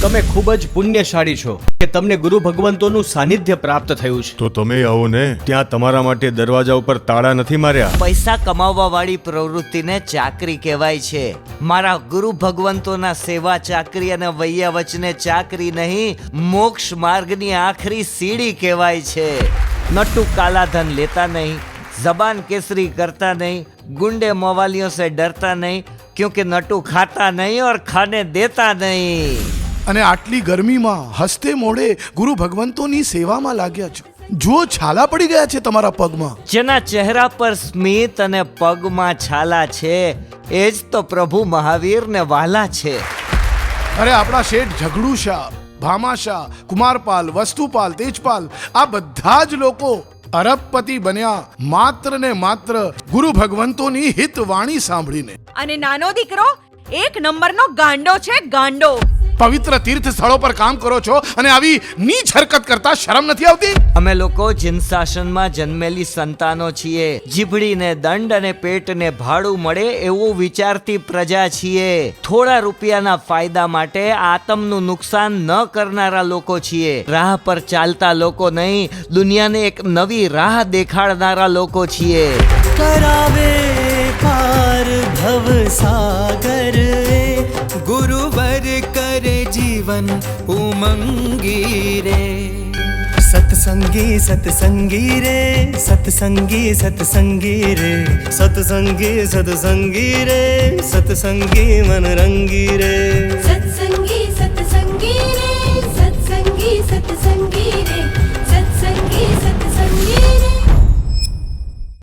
તમે ખૂબ જ પુણ્યશાળી છો કે તમને ગુરુ ભગવંતોનું સાનિધ્ય પ્રાપ્ત થયું છે. તો તમે આવો ને, ત્યાં તમારા માટે દરવાજા ઉપર તાળા નથી માર્યા. પૈસા કમાવવા વાળી પ્રવૃત્તિને ચાકરી કહેવાય છે. મારા ગુરુ ભગવંતોના સેવા ચાકરી અને વૈયા વચને ચાકરી નહીં, મોક્ષ માર્ગની આખરી સીડી કહેવાય છે. નટુ કાલા ધન લેતા નહીં, જબાન કેસરી કરતા નહીં, गुंडे मवालियों से डरता नहीं, क्योंकि नटू खाता नहीं और खाने देता नहीं. અને આટલી ગરમીમાં હસતે મોઢે ગુરુ ભગવંતોની સેવામાં લાગ્યા છો. જુઓ, છાલા પડી ગયા છે તમારા પગમાં. જેના ચહેરા પર સ્મિત અને પગમાં છાલા છે, એ જ તો પ્રભુ મહાવીરને વાલા છે. અરે આપણા શેઠ ઝઘડુ શાહ, ભામા શાહ, કુમારપાલ, વસ્તુપાલ, તેજપાલ, આ બધા જ લોકો અરબપતિ બન્યા માત્ર ને માત્ર ગુરુ ભગવંતોની હિતવાણી સાંભળીને. અને નાનો દીકરો એક નંબરનો ગાંડો છે, ગાંડો. પવિત્ર તીર્થ સ્થળો પર કામ કરો છો અને આવી નીચ હરકત કરતા શરમ નથી આવતી? અમે લોકો જીન શાસનમાં જન્મેલી સંતાનો છીએ. જીભડીને દંડ અને પેટને ભાડું મળે એવું વિચારતી પ્રજા છીએ. થોડા રૂપિયાના ફાયદા માટે આતમનું નુકસાન ન કરનારા લોકો છીએ. રાહ પર ચાલતા લોકો નહીં, દુનિયાને એક નવી રાહ દેખાડનારા લોકો છીએ. करावे पार भव सागर गुरुवर करे जीवन उमंगी रे. सत्संगी सत्संगी रे, सत्संगी सत्संगी रे, सत्संगी सत्संगी रे, सत्संगी मन रंगी रे. सत्संगी सत्संगी रे, सत्संगी सत्संगी रे,